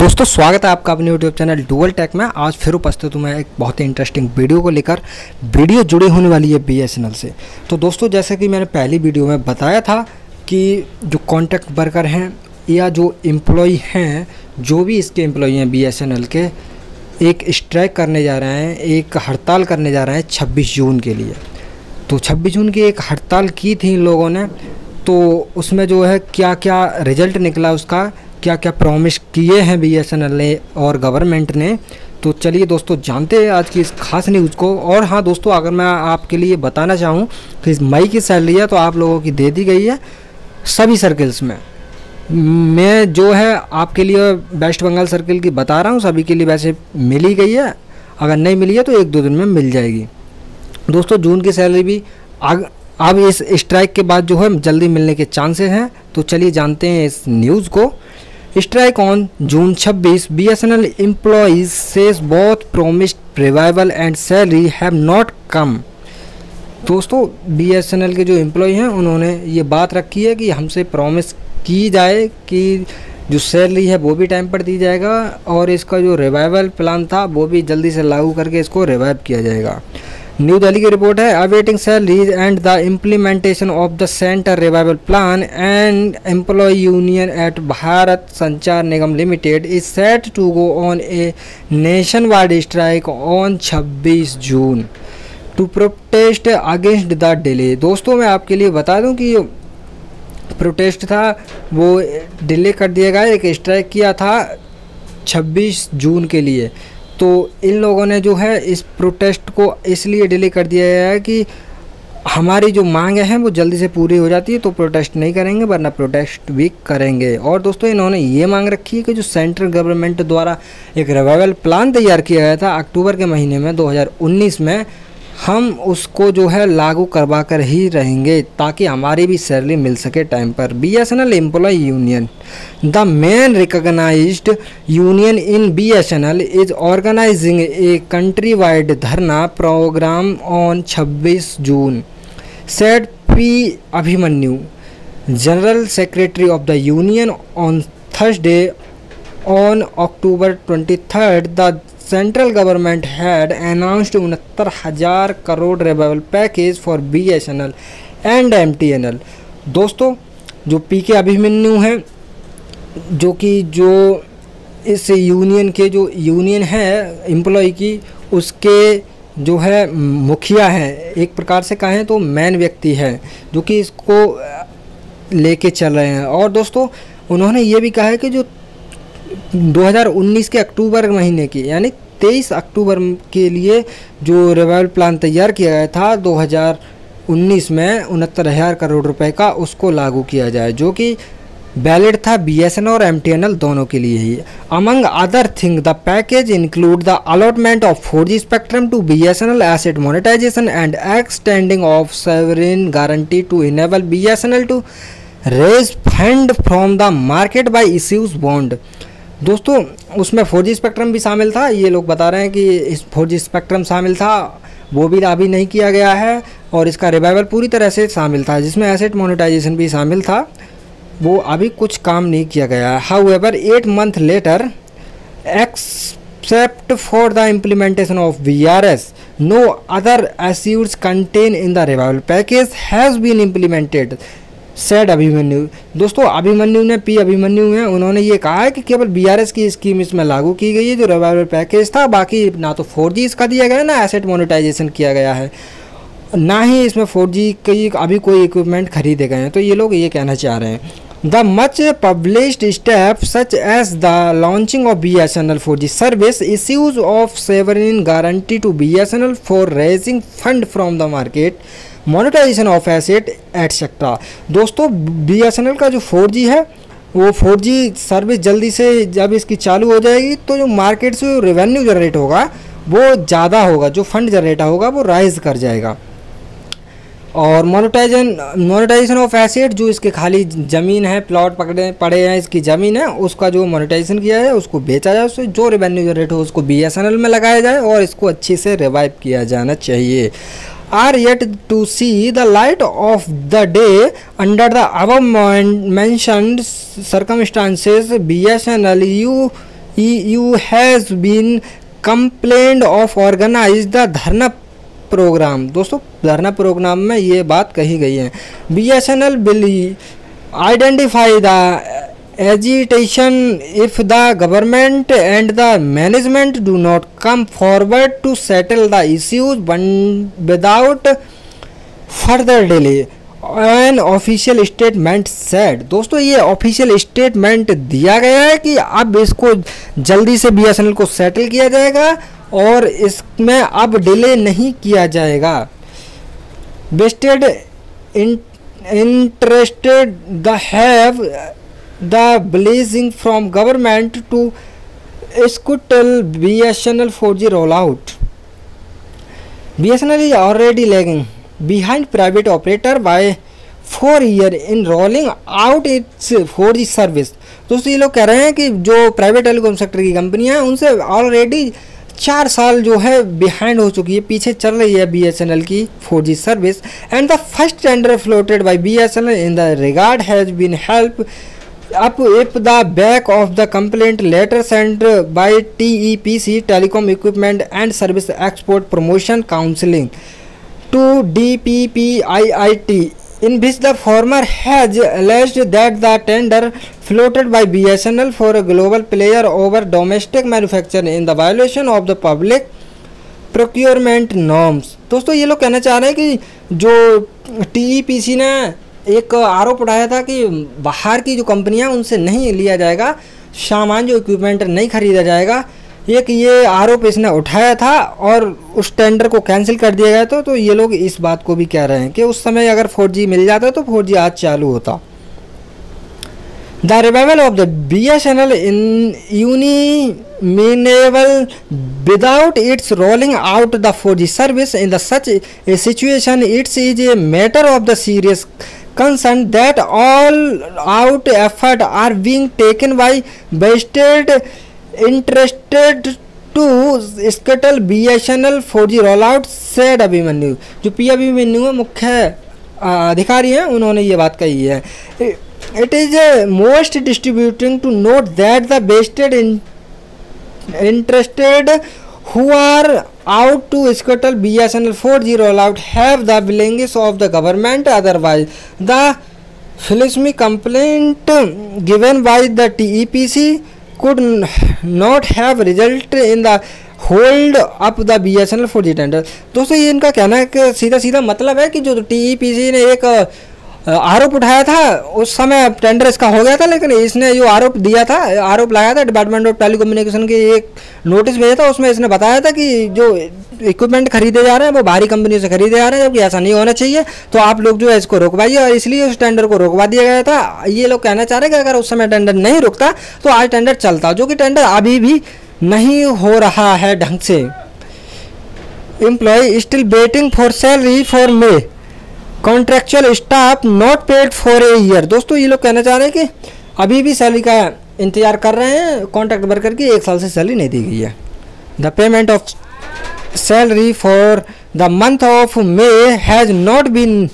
दोस्तों स्वागत है आपका अपने यूट्यूब चैनल डुअल टेक में। आज फिर उपस्थित हूँ मैं एक बहुत ही इंटरेस्टिंग वीडियो को लेकर। वीडियो जुड़ी होने वाली है बीएसएनएल से। तो दोस्तों जैसे कि मैंने पहली वीडियो में बताया था कि जो कॉन्ट्रैक्ट वर्कर हैं या जो एम्प्लॉई हैं, जो भी इसके एम्प्लॉई हैं बीएसएनएल के, एक स्ट्राइक करने जा रहे हैं, एक हड़ताल करने जा रहे हैं 26 जून के लिए। तो 26 जून की एक हड़ताल की थी इन लोगों ने। तो उसमें जो है क्या क्या रिजल्ट निकला, उसका क्या क्या प्रॉमिस किए हैं बीएसएनएल ने और गवर्नमेंट ने, तो चलिए दोस्तों जानते हैं आज की इस खास न्यूज़ को। और हाँ दोस्तों, अगर मैं आपके लिए बताना चाहूँ कि इस मई की सैलरी है तो आप लोगों की दे दी गई है सभी सर्किल्स में। मैं जो है आपके लिए वेस्ट बंगाल सर्किल की बता रहा हूँ, सभी के लिए वैसे मिल ही गई है। अगर नहीं मिली है तो 1-2 दिन में मिल जाएगी। दोस्तों जून की सैलरी भी अब इस स्ट्राइक के बाद जो है जल्दी मिलने के चांसेस हैं। तो चलिए जानते हैं इस न्यूज़ को। Strike on June 26, BSNL employees says both promised revival and salary have not come। दोस्तों BSNL के जो एम्प्लॉय हैं उन्होंने ये बात रखी है कि हमसे प्रॉमिस की जाए कि जो सैलरी है वो भी टाइम पर दी जाएगा और इसका जो रिवाइवल प्लान था वो भी जल्दी से लागू करके इसको रिवाइव किया जाएगा। न्यू दिल्ली की रिपोर्ट है। Awaiting salaries and the implementation of the centre revival plan and employ union at Bharat Sanchar Nigam limited is set to go on a nationwide strike on 26 June to protest against the delay. दोस्तों मैं आपके लिए बता दूं कि protest था वो delay कर दिया गया, एक स्ट्राइक किया था 26 जून के लिए। तो इन लोगों ने जो है इस प्रोटेस्ट को इसलिए डिले कर दिया गया है कि हमारी जो मांगें हैं वो जल्दी से पूरी हो जाती है तो प्रोटेस्ट नहीं करेंगे, वरना प्रोटेस्ट भी करेंगे। और दोस्तों इन्होंने ये मांग रखी है कि जो सेंट्रल गवर्नमेंट द्वारा एक रिवाइवल प्लान तैयार किया गया था अक्टूबर के महीने में 2019 में, हम उसको जो है लागू करवा कर ही रहेंगे ताकि हमारी भी सैलरी मिल सके टाइम पर। BSNL employ union, the main recognised union in BSNL, is organising a country wide dharna programme on 26 June, said P. Abhimanyu, general secretary of the union, on Thursday on October 23rd। The central government had announced 69,000 crore revival package for BSNL and MTNL। दोस्तों जो PK Abhimanyu हैं, जो कि जो इस union के जो union है एम्प्लॉय की, उसके जो है मुखिया हैं, एक प्रकार से कहें तो मेन व्यक्ति है जो कि इसको लेके चल रहे हैं। और दोस्तों उन्होंने ये भी कहा है कि जो 2019 के अक्टूबर महीने की यानी 23 अक्टूबर के लिए जो रिवाइवल प्लान तैयार किया गया था 2019 में 69,000 करोड़ रुपए का, उसको लागू किया जाए, जो कि वैलिड था BSNL और MTNL दोनों के लिए ही। Among other thing the package include the allotment of 4G spectrum to BSNL, asset monetisation and extending of sovereign guarantee to enable BSNL to raise fund from the market by issues bond. दोस्तों उसमें 4G spectrum भी शामिल था, ये लोग बता रहे हैं कि इस 4G स्पेक्ट्रम शामिल था, वो भी अभी नहीं किया गया है। और इसका रिवाइवल पूरी तरह से शामिल था, जिसमें एसेट मोनेटाइजेशन भी शामिल था, वो अभी कुछ काम नहीं किया गया है। However 8 months later, except for the implementation of VRS, no other issues contain in the revival package has been implemented, said Abhimanyu. दोस्तों अभिमन्यु ने P. अभिमन्यु हैं, उन्होंने ये कहा है कि केवल BRS की स्कीम इसमें लागू की गई है जो रिवाइवल पैकेज था, बाकी ना तो 4G इसका दिया गया है ना एसेट मोनेटाइजेशन किया गया है, ना ही इसमें 4G की अभी कोई इक्विपमेंट खरीदे गए हैं। तो ये लोग ये कहना चाह रहे हैं the much published step such as the launching of BSNL 4G service, issues of sovereign guarantee to BSNL for raising fund from the market, monetisation of asset etcetera. दोस्तों BSNL का जो 4G है वो 4G सर्विस जल्दी से जब इसकी चालू हो जाएगी तो जो मार्केट से रेवेन्यू जनरेट होगा वो ज़्यादा होगा, जो फंड जनरेट होगा वो राइज कर जाएगा। और मोनेटाइजेशन ऑफ एसेट, जो इसके खाली ज़मीन है, प्लॉट पड़े हैं, इसकी ज़मीन है, उसका जो मोनेटाइजेशन किया जाए उसको बेचा जाए, उससे जो रेवेन्यू जनरेट हो उसको BSNL में लगाया जाए और इसको अच्छे से रिवाइव किया जाना चाहिए। are yet to see the light of the day. Under the above mentioned circumstances, BSNL EU has been complained of organize the धरना प्रोग्राम। दोस्तों धरना प्रोग्राम में ये बात कही गई है। BSNL will identify the agitation if the government and the management do not come forward to settle the issues without further delay, an official statement said। दोस्तों ये ऑफिशियल स्टेटमेंट दिया गया है कि अब इसको जल्दी से BSNL को सेटल किया जाएगा और इसमें अब डिले नहीं किया जाएगा। vested interested the have the blessing from government to scuttle BSNL 4G rollout। BSNL is already lagging behind private operator by 4 years in rolling out its 4G service. दोस्तों ये लोग कह रहे हैं कि जो प्राइवेट टेलीकॉम सेक्टर की कंपनियां हैं उनसे ऑलरेडी 4 साल जो है बिहाइंड हो चुकी है, पीछे चल रही है BSNL की 4G service. And the first tender floated by BSNL in the regard has been help up if the back of the complaint letter sent by TEPC Telecom Equipment and Service Export Promotion Counseling to DPPIIT, in which the former has alleged that the tender floated by BSNL for a global player over domestic manufacturing in the violation of the public procurement norms। दोस्तों ये लोग कहना चाह रहे हैं कि जो TEPC ने एक आरोप उठाया था कि बाहर की जो कंपनियां उनसे नहीं लिया जाएगा सामान, जो इक्विपमेंट नहीं खरीदा जाएगा, एक ये आरोप इसने उठाया था और उस टेंडर को कैंसिल कर दिया गया। तो ये लोग इस बात को भी कह रहे हैं कि उस समय अगर 4G मिल जाता तो 4G आज चालू होता। The revival of the BSNL in unimaginable without its rolling out the 4G service in the such a situation its is a matter of the serious concern that all out effort are being taken by vested interested to scuttle BSNL 4G rollout, said Abhimanyu. जो P Abhimanyu मुख्य अधिकारी हैं उन्होंने ये बात कही है। It is most distributing to note that the vested interested who are out to scuttle BSNL 4G rollout have the blessings of the government, otherwise the filmy complaint given by the TEPC could not have resulted in the hold up the BSNL 4G tender। दोस्तों ये इनका कहना है कि सीधा सीधा मतलब है कि जो TEPC ने एक आरोप उठाया था उस समय टेंडर इसका हो गया था, लेकिन इसने जो आरोप दिया था, आरोप लगाया था, डिपार्टमेंट ऑफ टेलीकम्युनिकेशन के एक नोटिस भेजा था, उसमें इसने बताया था कि जो इक्विपमेंट खरीदे जा रहे हैं वो बाहरी कंपनियों से खरीदे जा रहे हैं, जबकि ऐसा नहीं होना चाहिए, तो आप लोग जो है इसको रोकवाइए, और इसलिए उस टेंडर को रोकवा दिया गया था। ये लोग कहना चाह रहे हैं कि अगर उस समय टेंडर नहीं रुकता तो आज टेंडर चलता, जो कि टेंडर अभी भी नहीं हो रहा है ढंग से। Employee still waiting for salary for May, contractual staff not paid for a year. दोस्तों ये लोग कहना चाह रहे हैं कि अभी भी सैलरी का इंतजार कर रहे हैं, कॉन्ट्रैक्ट वर्कर की 1 साल से सैलरी नहीं दी गई है। The payment of salary for the month of May has not been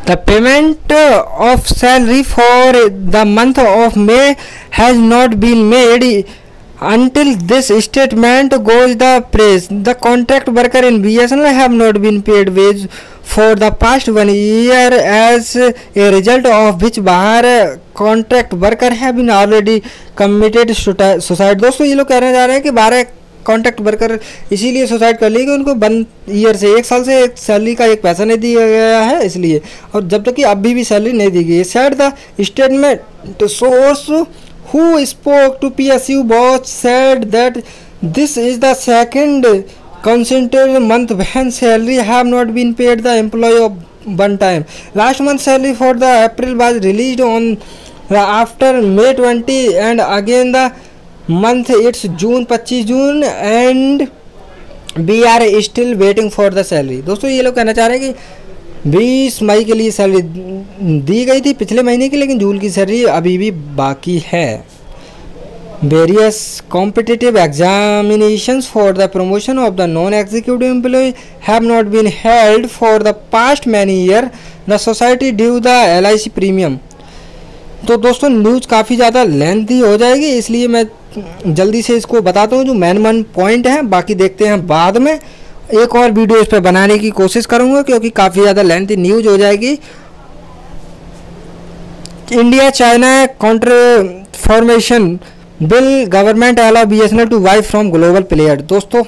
The payment of salary for the month of May has not been made until this statement goes the press. The contract worker in BSNL have not been paid wage for the past 1 year, as a result of which बाहर contract worker have been already committed suicide। दोस्तों ये लोग कहने जा रहे हैं कि 12 contract worker इसीलिए सुसाइड कर लिए कि उनको 1 ईयर से 1 साल से सैलरी का एक पैसा नहीं दिया गया है इसलिए, और जब तक कि अभी भी सैलरी नहीं दी गई है। Said the statement source who spoke to PSU boss said that this is the second consecutive month when salary have not been paid the employee of one time. Last month salary for the April was released on after May 20 and again the month it's June 25 June and we are still waiting for the salary। दोस्तों ये लोग कहना चाह रहे हैं कि 20 मई के लिए सैलरी दी गई थी पिछले महीने की, लेकिन जून की सैलरी अभी भी बाकी है। Various competitive examinations for the promotion of the non-executive employee have not been held for the past many years. The society due the LIC premium तो दोस्तों न्यूज़ काफ़ी ज़्यादा लेंथी हो जाएगी, इसलिए मैं जल्दी से इसको बताता हूँ जो मेन पॉइंट है, बाकी देखते हैं बाद में। एक और वीडियो इस पर बनाने की कोशिश करूँगा क्योंकि काफ़ी ज़्यादा लेंथी न्यूज़ हो जाएगी। India China counter formation bill government allow BSNL to buy from global player. दोस्तों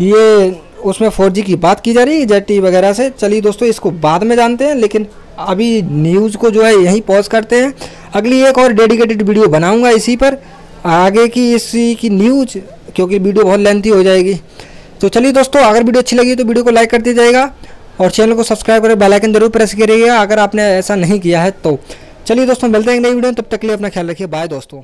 ये उसमें 4G की बात की जा रही है ZTE वगैरह से। चलिए दोस्तों इसको बाद में जानते हैं, लेकिन अभी न्यूज़ को जो है यहीं पॉज करते हैं। अगली एक और डेडिकेटेड वीडियो बनाऊंगा इसी पर, आगे की इसी की न्यूज़, क्योंकि वीडियो बहुत लेंथी हो जाएगी। तो चलिए दोस्तों, अगर वीडियो अच्छी लगी तो वीडियो को लाइक कर दिया जाएगा और चैनल को सब्सक्राइब करके बेल आइकन जरूर प्रेस करिएगा अगर आपने ऐसा नहीं किया है तो। चलिए दोस्तों मिलते हैं एक नई वीडियो में, तब तक के लिए अपना ख्याल रखिए। बाय दोस्तों।